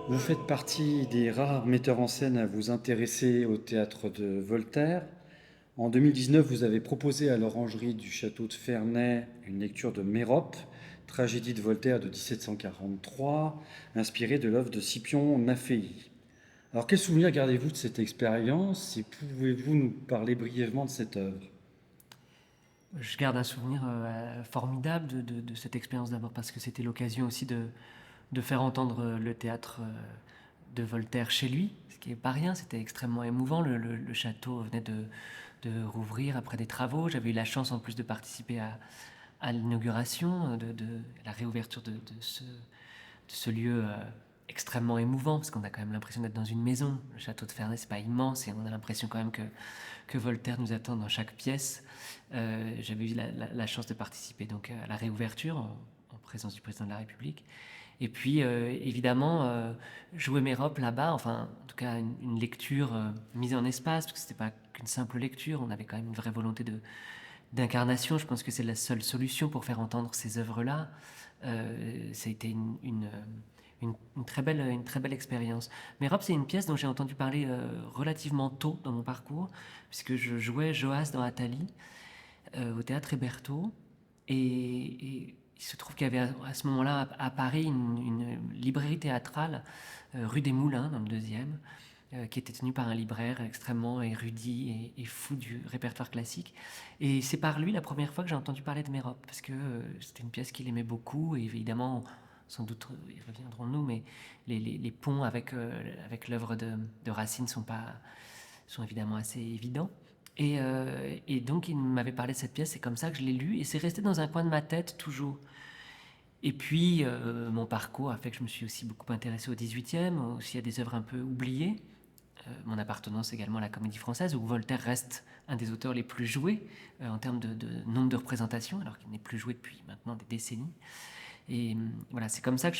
Vous faites partie des rares metteurs en scène à vous intéresser au théâtre de Voltaire. En 2019, vous avez proposé à l'orangerie du château de Ferney une lecture de Mérope, tragédie de Voltaire de 1743, inspirée de l'œuvre de Scipion Maffei. Alors, quel souvenir gardez-vous de cette expérience et pouvez-vous nous parler brièvement de cette œuvre? Je garde un souvenir formidable de cette expérience d'abord parce que c'était l'occasion aussi de faire entendre le théâtre de Voltaire chez lui, ce qui n'est pas rien, c'était extrêmement émouvant. Le château venait de rouvrir après des travaux. J'avais eu la chance en plus de participer à l'inauguration, de la réouverture de ce lieu extrêmement émouvant, parce qu'on a quand même l'impression d'être dans une maison. Le château de Ferney, c'est pas immense, et on a l'impression quand même que Voltaire nous attend dans chaque pièce. J'avais eu la chance de participer donc à la réouverture en présence du président de la République. Et puis, évidemment, jouer Mérope là-bas, enfin, en tout cas, une lecture mise en espace, parce que c'était pas qu'une simple lecture, on avait quand même une vraie volonté d'incarnation. Je pense que c'est la seule solution pour faire entendre ces œuvres-là. Ça a été une très belle expérience. Mérope, c'est une pièce dont j'ai entendu parler relativement tôt dans mon parcours, puisque je jouais Joas dans Athalie, au théâtre Hébertot, et il se trouve qu'il y avait à ce moment-là à Paris une librairie théâtrale rue des Moulins, dans le 2e, qui était tenue par un libraire extrêmement érudit et fou du répertoire classique. Et c'est par lui la première fois que j'ai entendu parler de Mérope, parce que c'était une pièce qu'il aimait beaucoup, et évidemment, sans doute y reviendrons-nous, mais les ponts avec l'œuvre de Racine sont évidemment assez évidents. Et donc il m'avait parlé de cette pièce, c'est comme ça que je l'ai lue, et c'est resté dans un coin de ma tête toujours. Et puis mon parcours a fait que je me suis aussi beaucoup intéressé au XVIIIe, aussi à des œuvres un peu oubliées. Mon appartenance également à la Comédie Française, où Voltaire reste un des auteurs les plus joués en termes de nombre de représentations, alors qu'il n'est plus joué depuis maintenant des décennies. Et voilà, c'est comme ça que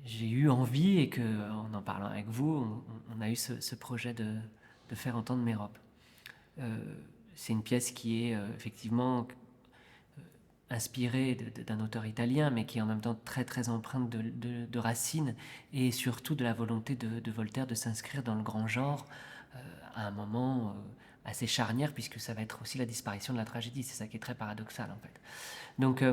j'ai eu envie, et que, en parlant avec vous, on a eu ce projet de faire entendre Mérope. C'est une pièce qui est effectivement inspirée d'un auteur italien, mais qui est en même temps très très empreinte de Racine, et surtout de la volonté de Voltaire de s'inscrire dans le grand genre à un moment assez charnière, puisque ça va être aussi la disparition de la tragédie. C'est ça qui est très paradoxal en fait. Donc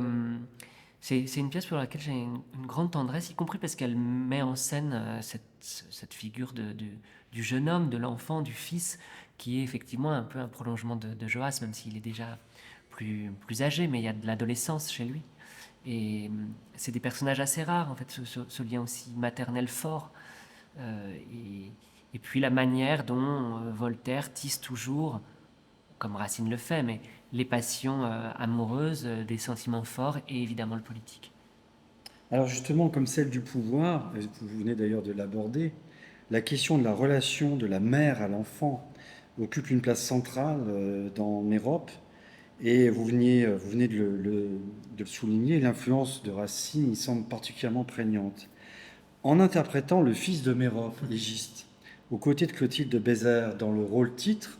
c'est une pièce pour laquelle j'ai une grande tendresse, y compris parce qu'elle met en scène cette figure du jeune homme, de l'enfant, du fils, qui est effectivement un peu un prolongement de Joas, même s'il est déjà plus âgé, mais il y a de l'adolescence chez lui. Et c'est des personnages assez rares, en fait, ce lien aussi maternel fort. Et puis la manière dont Voltaire tisse toujours, comme Racine le fait, mais les passions amoureuses, des sentiments forts, et évidemment le politique. Alors justement, comme celle du pouvoir, et vous venez d'ailleurs de l'aborder, la question de la relation de la mère à l'enfant occupe une place centrale dans Mérope. Et vous venez de le souligner, l'influence de Racine y semble particulièrement prégnante. En interprétant le fils de Mérope, Égiste, aux côtés de Clotilde de Bézère dans le rôle titre,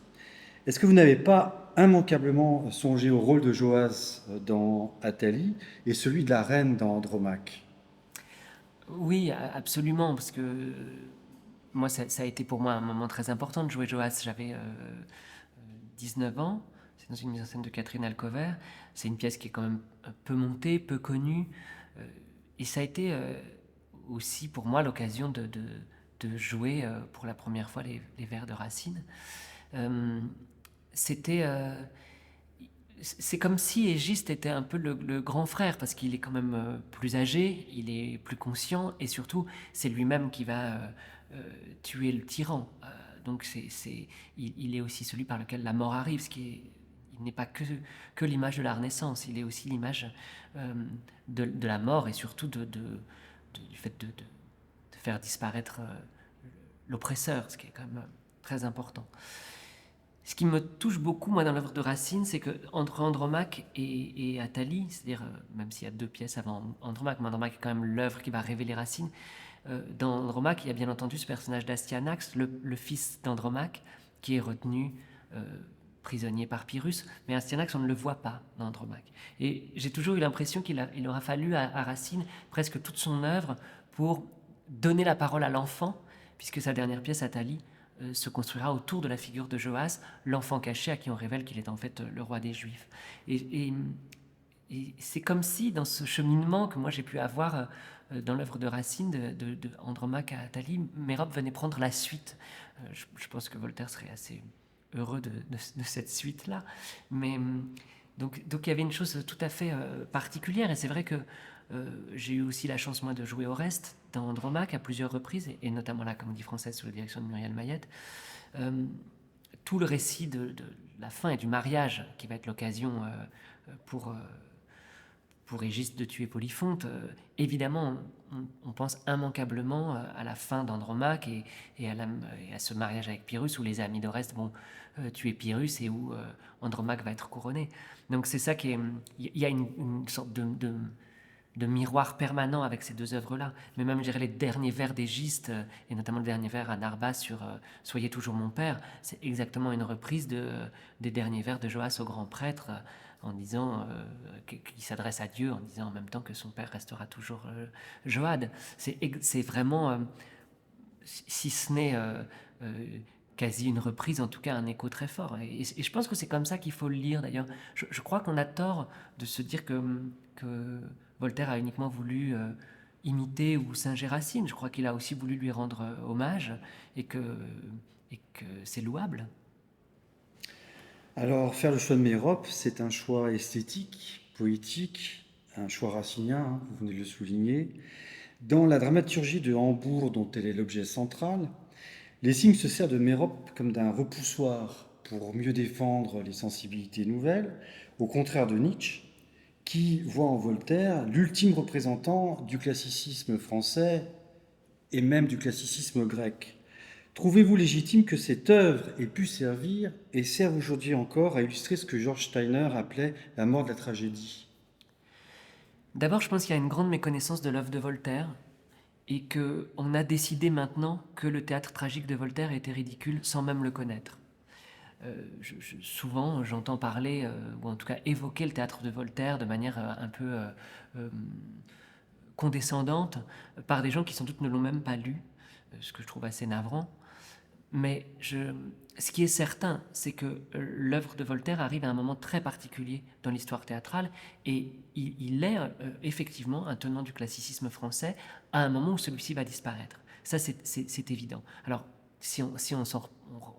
est-ce que vous n'avez pas immanquablement songé au rôle de Joas dans Athalie et celui de la reine dans Andromaque? Oui, absolument, parce que moi, ça a été pour moi un moment très important de jouer Joas. J'avais 19 ans, c'est dans une mise en scène de Catherine Alcover. C'est une pièce qui est quand même peu montée, peu connue, et ça a été aussi pour moi l'occasion de jouer pour la première fois les vers de Racine. C'était c'est comme si Égiste était un peu le grand frère, parce qu'il est quand même plus âgé, il est plus conscient, et surtout, c'est lui-même qui va tuer le tyran. Donc il est aussi celui par lequel la mort arrive, il n'est pas que l'image de la Renaissance, il est aussi l'image de la mort, et surtout du fait de faire disparaître l'oppresseur, ce qui est quand même très important. Ce qui me touche beaucoup, moi, dans l'œuvre de Racine, c'est que entre Andromaque et Athalie, c'est-à-dire, même s'il y a 2 pièces avant Andromaque, mais Andromaque est quand même l'œuvre qui va révéler Racine, dans Andromaque, il y a bien entendu ce personnage d'Astyanax, le fils d'Andromaque, qui est retenu prisonnier par Pyrrhus, mais Astyanax, on ne le voit pas dans Andromaque. Et j'ai toujours eu l'impression qu'il aura fallu à Racine presque toute son œuvre pour donner la parole à l'enfant, puisque sa dernière pièce, Athalie, se construira autour de la figure de Joas, l'enfant caché à qui on révèle qu'il est en fait le roi des Juifs. Et c'est comme si, dans ce cheminement que moi j'ai pu avoir dans l'œuvre de Racine, de Andromaque à Athalie, Mérope venait prendre la suite. Je pense que Voltaire serait assez heureux de cette suite-là. Mais donc il y avait une chose tout à fait particulière, et c'est vrai que j'ai eu aussi la chance, moi, de jouer Oreste dans Andromaque à plusieurs reprises, et notamment la Comédie Française sous la direction de Muriel Mayette. Tout le récit de la fin et du mariage, qui va être l'occasion pour Régis de tuer Polyphonte, évidemment, on pense immanquablement à la fin d'Andromaque et à ce mariage avec Pyrrhus, où les amis d'Oreste vont tuer Pyrrhus et où Andromaque va être couronné. Donc c'est ça qui est... Il y a une sorte de miroir permanent avec ces 2 œuvres-là. Mais même, je dirais, les derniers vers d'Égiste, et notamment le dernier vers à Narba sur « Soyez toujours mon père », c'est exactement une reprise des derniers vers de Joas au grand prêtre, en disant qu'il s'adresse à Dieu, en disant en même temps que son père restera toujours Joad. C'est vraiment, si ce n'est quasi une reprise, en tout cas un écho très fort. Et je pense que c'est comme ça qu'il faut le lire, d'ailleurs. Je crois qu'on a tort de se dire que Voltaire a uniquement voulu imiter ou singer Racine. Je crois qu'il a aussi voulu lui rendre hommage, et que c'est louable. Alors, faire le choix de Mérope, c'est un choix esthétique, poétique, un choix racinien, hein, vous venez de le souligner. Dans la dramaturgie de Hambourg, dont elle est l'objet central, Lessing se sert de Mérope comme d'un repoussoir pour mieux défendre les sensibilités nouvelles, au contraire de Nietzsche, qui voit en Voltaire l'ultime représentant du classicisme français et même du classicisme grec. Trouvez-vous légitime que cette œuvre ait pu servir et serve aujourd'hui encore à illustrer ce que George Steiner appelait la mort de la tragédie? D'abord, je pense qu'il y a une grande méconnaissance de l'œuvre de Voltaire, et qu'on a décidé maintenant que le théâtre tragique de Voltaire était ridicule sans même le connaître. Souvent, j'entends parler, ou en tout cas évoquer le théâtre de Voltaire de manière un peu condescendante, par des gens qui sans doute ne l'ont même pas lu, ce que je trouve assez navrant. Mais ce qui est certain, c'est que l'œuvre de Voltaire arrive à un moment très particulier dans l'histoire théâtrale, et il est effectivement un tenant du classicisme français à un moment où celui-ci va disparaître. Ça, c'est évident. Alors, si on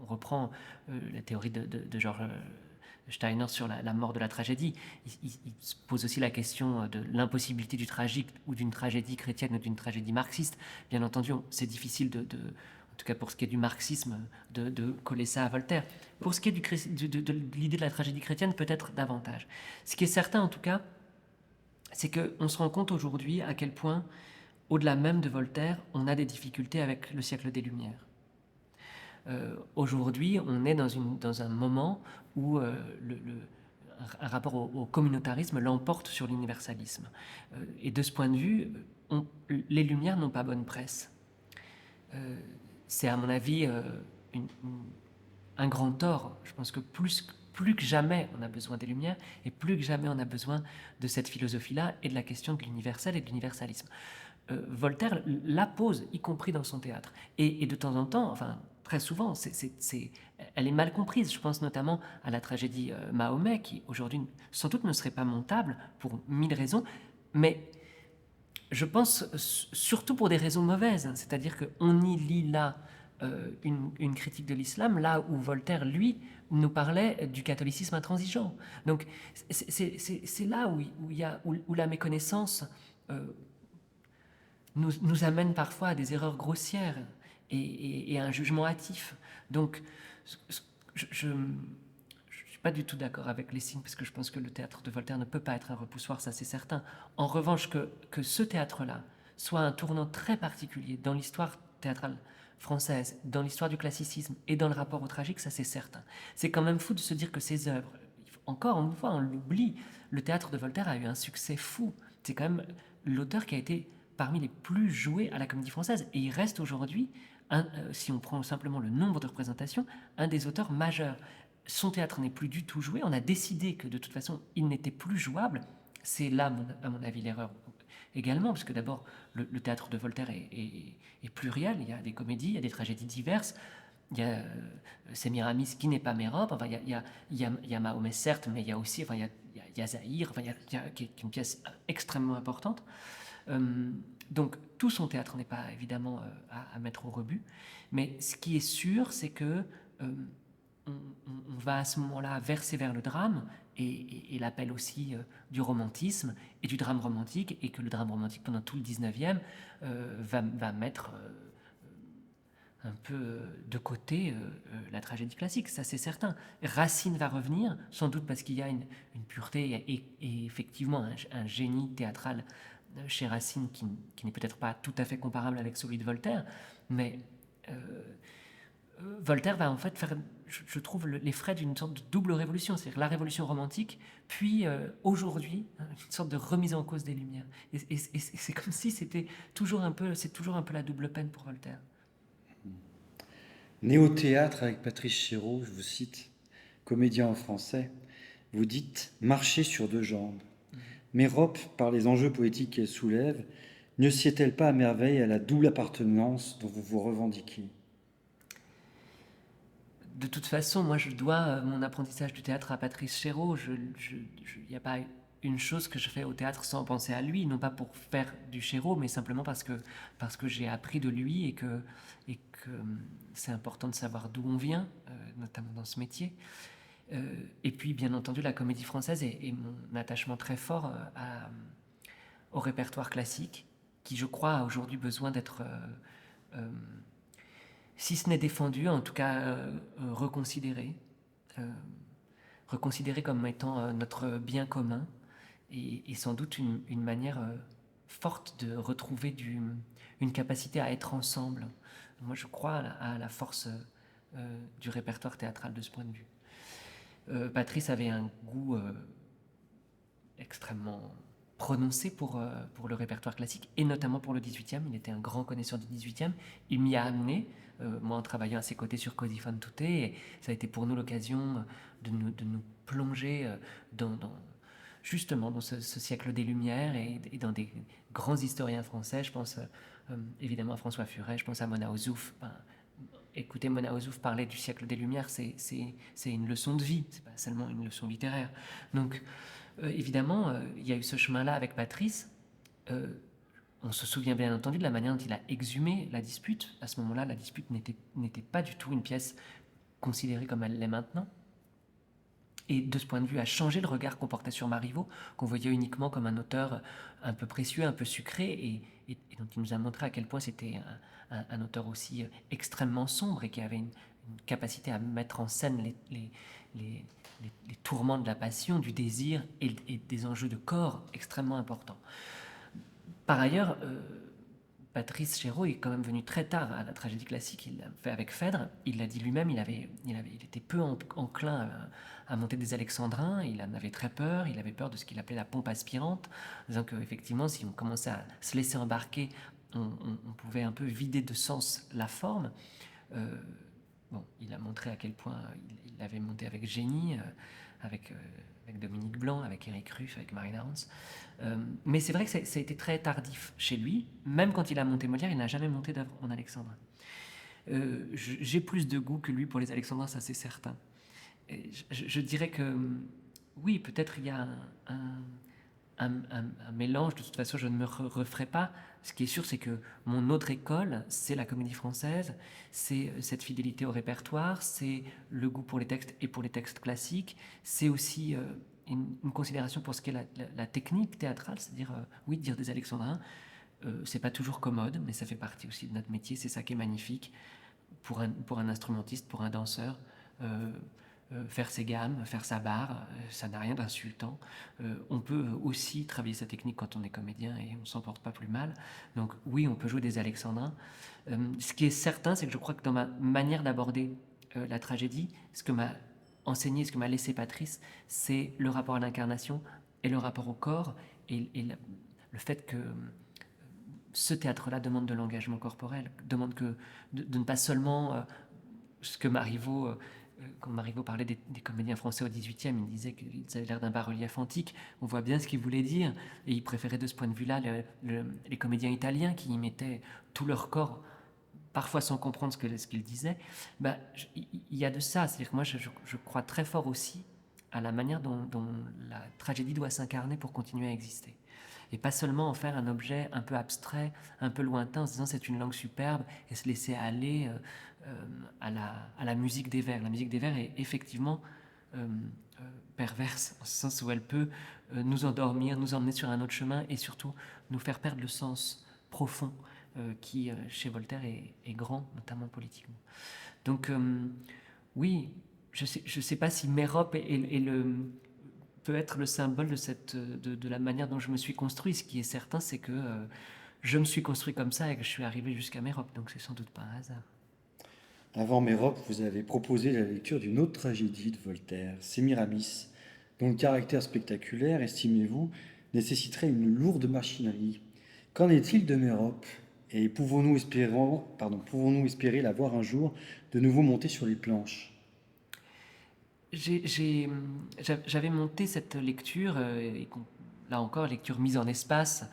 reprend la théorie de George Steiner sur la mort de la tragédie, il se pose aussi la question de l'impossibilité du tragique ou d'une tragédie chrétienne ou d'une tragédie marxiste. Bien entendu, c'est difficile en tout cas pour ce qui est du marxisme, de coller ça à Voltaire. Pour ce qui est de l'idée de la tragédie chrétienne, peut-être davantage. Ce qui est certain, en tout cas, c'est qu'on se rend compte aujourd'hui à quel point, au-delà même de Voltaire, on a des difficultés avec le siècle des Lumières. Aujourd'hui, on est dans un moment où un rapport au communautarisme l'emporte sur l'universalisme. Et de ce point de vue, les Lumières n'ont pas bonne presse. C'est à mon avis un grand tort. Je pense que plus que jamais on a besoin des Lumières, et plus que jamais on a besoin de cette philosophie-là et de la question de l'universel et de l'universalisme. Voltaire la pose, y compris dans son théâtre. Et de temps en temps, enfin très souvent, elle est mal comprise. Je pense notamment à la tragédie Mahomet, qui aujourd'hui sans doute ne serait pas montable pour 1000 raisons, mais je pense surtout pour des raisons mauvaises. C'est-à-dire qu'on y lit là une critique de l'islam, là où Voltaire, lui, nous parlait du catholicisme intransigeant. Donc c'est là où la méconnaissance nous amène parfois à des erreurs grossières et à un jugement hâtif. Donc je ne suis pas du tout d'accord avec Lessing, parce que je pense que le théâtre de Voltaire ne peut pas être un repoussoir, ça c'est certain. En revanche, que ce théâtre-là soit un tournant très particulier dans l'histoire théâtrale française, dans l'histoire du classicisme et dans le rapport au tragique, ça c'est certain. C'est quand même fou de se dire que ces œuvres, encore une fois, on l'oublie, le théâtre de Voltaire a eu un succès fou. C'est quand même l'auteur qui a été parmi les plus joués à la Comédie Française. Et il reste aujourd'hui, si on prend simplement le nombre de représentations, un des auteurs majeurs. Son théâtre n'est plus du tout joué. On a décidé que de toute façon, il n'était plus jouable. C'est là, à mon avis, l'erreur également, parce que d'abord, le théâtre de Voltaire est pluriel. Il y a des comédies, il y a des tragédies diverses. Il y a Sémiramis qui n'est pas Mérope. Enfin, il y a Mahomet, certes, mais il y a aussi, enfin, il y a Zahir, enfin, qui est une pièce extrêmement importante. Donc tout son théâtre n'est pas évidemment à mettre au rebut, mais ce qui est sûr, c'est que on va à ce moment-là verser vers le drame et l'appel aussi du romantisme et du drame romantique, et que le drame romantique pendant tout le 19e va mettre un peu de côté la tragédie classique, ça c'est certain. Racine va revenir, sans doute parce qu'il y a une pureté et effectivement un génie théâtral chez Racine qui n'est peut-être pas tout à fait comparable avec celui de Voltaire, mais Voltaire va en fait faire, je trouve, les frais d'une sorte de double révolution, c'est-à-dire la révolution romantique, puis aujourd'hui, une sorte de remise en cause des Lumières. Et c'est comme si c'était toujours un peu la double peine pour Voltaire. Né au théâtre avec Patrice Chéreau, je vous cite, comédien en français, vous dites « marcher sur deux jambes ». Mérope, par les enjeux poétiques qu'elle soulève, ne sied-elle pas à merveille à la double appartenance dont vous vous revendiquez? De toute façon, moi je dois mon apprentissage du théâtre à Patrice Chéreau. Il n'y a pas une chose que je fais au théâtre sans penser à lui, non pas pour faire du Chéreau, mais simplement parce que j'ai appris de lui et que c'est important de savoir d'où on vient, notamment dans ce métier. Et puis, bien entendu, la Comédie Française et mon attachement très fort au répertoire classique, qui, je crois, a aujourd'hui besoin d'être, si ce n'est défendu, en tout cas reconsidéré. Reconsidéré comme étant notre bien commun, et sans doute une manière forte de retrouver une capacité à être ensemble. Moi, je crois à la force du répertoire théâtral de ce point de vue. Patrice avait un goût extrêmement prononcé pour le répertoire classique, et notamment pour le 18e. Il était un grand connaisseur du 18e. Il m'y a amené, moi en travaillant à ses côtés sur Così fan tutte, et ça a été pour nous l'occasion de nous plonger justement dans ce siècle des Lumières et dans des grands historiens français. Je pense évidemment à François Furet, je pense à Mona Ozouf. Écoutez Mona Ozouf parler du siècle des Lumières, c'est une leçon de vie, c'est pas seulement une leçon littéraire. Donc évidemment, il y a eu ce chemin-là avec Patrice. On se souvient bien entendu de la manière dont il a exhumé la dispute. À ce moment-là, la dispute n'était pas du tout une pièce considérée comme elle l'est maintenant. Et de ce point de vue, a changé le regard qu'on portait sur Marivaux, qu'on voyait uniquement comme un auteur un peu précieux, un peu sucré, et dont il nous a montré à quel point c'était un auteur aussi extrêmement sombre et qui avait une capacité à mettre en scène les tourments de la passion, du désir et des enjeux de corps extrêmement importants. Par ailleurs, Patrice Chéreau est quand même venu très tard à la tragédie classique. Il l'a fait avec Phèdre. Il l'a dit lui-même, il était peu enclin à monter des alexandrins. Il en avait très peur. Il avait peur de ce qu'il appelait la pompe aspirante, disant qu'effectivement, si on commençait à se laisser embarquer, on pouvait un peu vider de sens la forme. Bon, il a montré à quel point il l'avait monté avec génie, avec Dominique Blanc, avec Éric Ruff, avec Marina Hans. Mais c'est vrai que ça a été très tardif chez lui. Même quand il a monté Molière, il n'a jamais monté d'œuvre en alexandrin. J'ai plus de goût que lui pour les alexandrins, ça c'est certain. Je dirais que oui, peut-être il y a un mélange. De toute façon, je ne me referai pas. Ce qui est sûr, c'est que mon autre école, c'est la Comédie Française, c'est cette fidélité au répertoire, c'est le goût pour les textes et pour les textes classiques, c'est aussi une considération pour ce qu'est la technique théâtrale, c'est-à-dire, oui, dire des alexandrins, c'est pas toujours commode, mais ça fait partie aussi de notre métier, c'est ça qui est magnifique pour un instrumentiste, pour un danseur. faire ses gammes, faire sa barre, ça n'a rien d'insultant. On peut aussi travailler sa technique quand on est comédien et on s'en porte pas plus mal. Donc oui, on peut jouer des alexandrins. Ce qui est certain, c'est que je crois que dans ma manière d'aborder la tragédie, ce que m'a enseigné, ce que m'a laissé Patrice, c'est le rapport à l'incarnation et le rapport au corps et le fait que ce théâtre-là demande de l'engagement corporel, demande de ne pas seulement ce que Marivaux, quand Marivaux parlait des comédiens français au XVIIIe, il disait qu'ils avaient l'air d'un bas-relief antique. On voit bien ce qu'il voulait dire, et il préférait de ce point de vue-là les comédiens italiens qui y mettaient tout leur corps, parfois sans comprendre ce qu'ils disaient. Il y a de ça, c'est-à-dire que moi je crois très fort aussi à la manière dont la tragédie doit s'incarner pour continuer à exister. Et pas seulement en faire un objet un peu abstrait, un peu lointain, en se disant c'est une langue superbe, et se laisser aller à la musique des vers. La musique des vers est effectivement perverse, en ce sens où elle peut nous endormir, nous emmener sur un autre chemin, et surtout nous faire perdre le sens profond qui, chez Voltaire, est grand, notamment politiquement. Donc oui, je sais pas si Mérope peut être le symbole de la manière dont je me suis construit. Ce qui est certain, c'est que je me suis construit comme ça et que je suis arrivé jusqu'à Mérope, donc c'est sans doute pas un hasard. Avant Mérope, vous avez proposé la lecture d'une autre tragédie de Voltaire, Sémiramis, dont le caractère spectaculaire, estimez-vous, nécessiterait une lourde machinerie. Qu'en est-il de Mérope? Et pouvons-nous espérer la voir un jour de nouveau monter sur les planches? J'avais monté cette lecture, là encore, lecture mise en espace,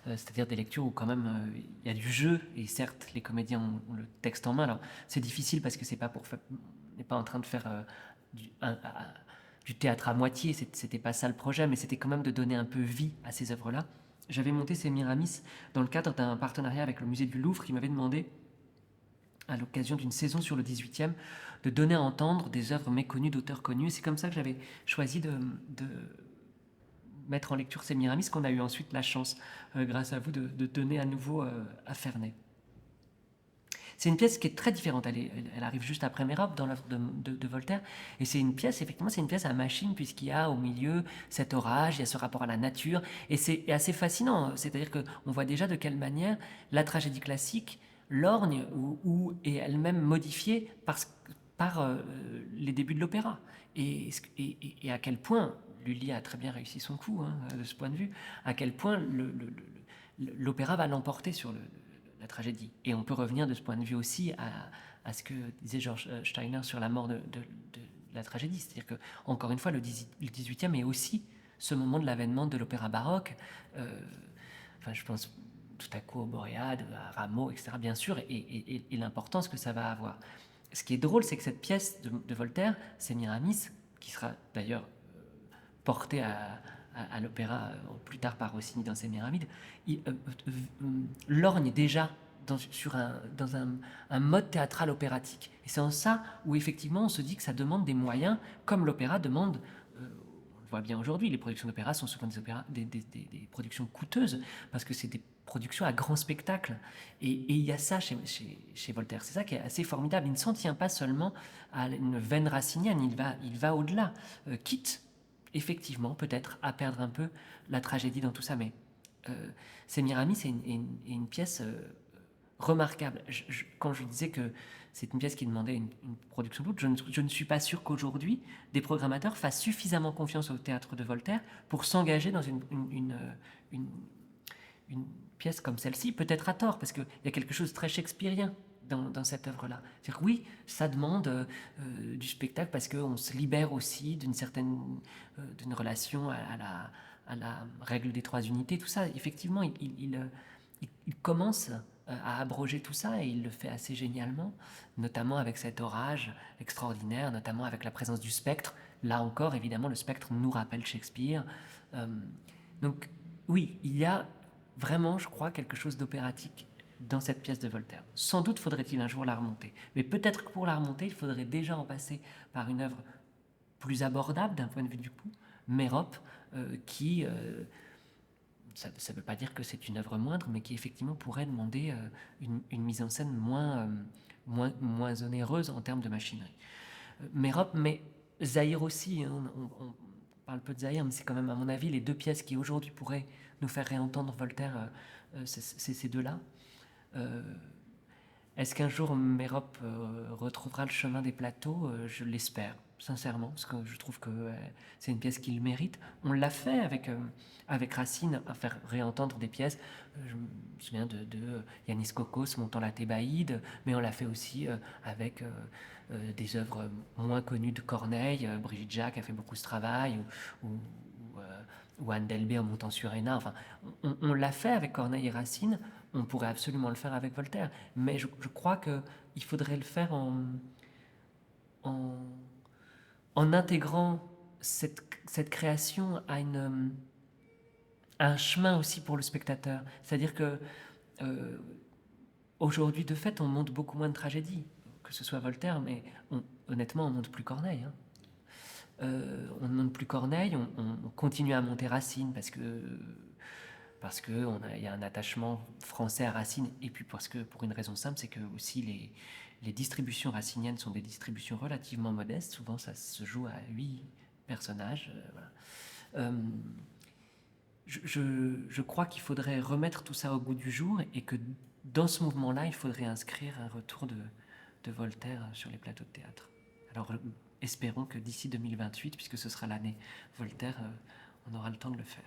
c'est-à-dire des lectures où quand même il y a du jeu, et certes les comédiens ont le texte en main. Alors c'est difficile parce que on n'est pas en train de faire du théâtre à moitié, c'était pas ça le projet, mais c'était quand même de donner un peu vie à ces œuvres-là. J'avais monté Sémiramis dans le cadre d'un partenariat avec le musée du Louvre qui m'avait demandé, à l'occasion d'une saison sur le 18e, de donner à entendre des œuvres méconnues d'auteurs connus. C'est comme ça que j'avais choisi de mettre en lecture Sémiramis, qu'on a eu ensuite la chance, grâce à vous, de donner à nouveau à Ferney. C'est une pièce qui est très différente. Elle arrive juste après Mérope dans l'œuvre de Voltaire. Et c'est une pièce, effectivement, c'est une pièce à machine, puisqu'il y a au milieu cet orage, il y a ce rapport à la nature. Et c'est assez fascinant. C'est-à-dire qu'on voit déjà de quelle manière la tragédie classique lorgne ou est elle-même modifiée par les débuts de l'opéra. Et à quel point, Lully a très bien réussi son coup, hein, de ce point de vue, à quel point l'opéra va l'emporter sur la tragédie. Et on peut revenir de ce point de vue aussi à ce que disait George Steiner sur la mort de la tragédie. C'est-à-dire que, encore une fois, le 18e est aussi ce moment de l'avènement de l'opéra baroque. Je pense tout à coup aux Boréades, à Rameau, etc., bien sûr, et l'importance que ça va avoir. Ce qui est drôle, c'est que cette pièce de Voltaire, Sémiramis, qui sera d'ailleurs portée à l'opéra plus tard par Rossini dans Sémiramide, lorgne déjà dans un mode théâtral opératique. Et c'est en ça où effectivement on se dit que ça demande des moyens, comme l'opéra demande. On le voit bien aujourd'hui, les productions d'opéra sont souvent des productions coûteuses, parce que c'est des productions à grand spectacle. Et il y a ça chez Voltaire. C'est ça qui est assez formidable. Il ne s'en tient pas seulement à une veine racinienne, il va au-delà, quitte effectivement peut-être à perdre un peu la tragédie dans tout ça. Mais Sémiramis est une pièce remarquable. Quand je disais que c'est une pièce qui demandait une production lourde, je ne suis pas sûr qu'aujourd'hui des programmateurs fassent suffisamment confiance au théâtre de Voltaire pour s'engager dans une pièce comme celle-ci, peut-être à tort, parce qu'il y a quelque chose de très shakespearien dans cette œuvre-là. C'est-à-dire que oui, ça demande du spectacle parce qu'on se libère aussi d'une relation à la règle des trois unités, tout ça. Effectivement, il commence à abroger tout ça, et il le fait assez génialement, notamment avec cet orage extraordinaire, notamment avec la présence du spectre. Là encore, évidemment, le spectre nous rappelle Shakespeare. Donc oui, il y a vraiment, je crois, quelque chose d'opératique dans cette pièce de Voltaire. Sans doute faudrait-il un jour la remonter. Mais peut-être que pour la remonter, il faudrait déjà en passer par une œuvre plus abordable d'un point de vue du coût, Mérope, qui... ça ne veut pas dire que c'est une œuvre moindre, mais qui effectivement pourrait demander une mise en scène moins onéreuse en termes de machinerie. Mérope, mais Zahir aussi, hein, on parle peu de Zahir, mais c'est quand même, à mon avis, les deux pièces qui aujourd'hui pourraient nous faire réentendre Voltaire, c'est ces deux-là. Euh, Est-ce qu'un jour Mérope retrouvera le chemin des plateaux? Je l'espère, sincèrement, parce que je trouve que c'est une pièce qu'il mérite. On l'a fait avec Racine, à faire réentendre des pièces. Je me souviens de Yanis Kokos montant la Thébaïde, mais on l'a fait aussi avec des œuvres moins connues de Corneille. Brigitte Jacques a fait beaucoup ce travail, ou Anne Delbé en montant sur Hénin. Enfin, on l'a fait avec Corneille et Racine. On pourrait absolument le faire avec Voltaire. Mais je crois qu'il faudrait le faire en, en intégrant cette création à un chemin aussi pour le spectateur. C'est-à-dire que aujourd'hui, de fait, on monte beaucoup moins de tragédies, que ce soit Voltaire, mais honnêtement, on monte plus Corneille. Hein. On ne monte plus Corneille, on continue à monter Racine parce que il y a un attachement français à Racine, et puis parce que, pour une raison simple, c'est que aussi les distributions raciniennes sont des distributions relativement modestes. Souvent, ça se joue à 8 personnages. Voilà. Je crois qu'il faudrait remettre tout ça au goût du jour, et que dans ce mouvement-là, il faudrait inscrire un retour de Voltaire sur les plateaux de théâtre. Alors, espérons que d'ici 2028, puisque ce sera l'année Voltaire, on aura le temps de le faire.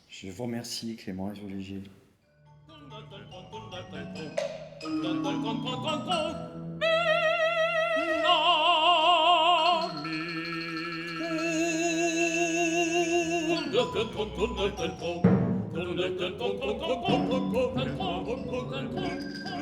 Je vous remercie, Clément Léger. Thank you.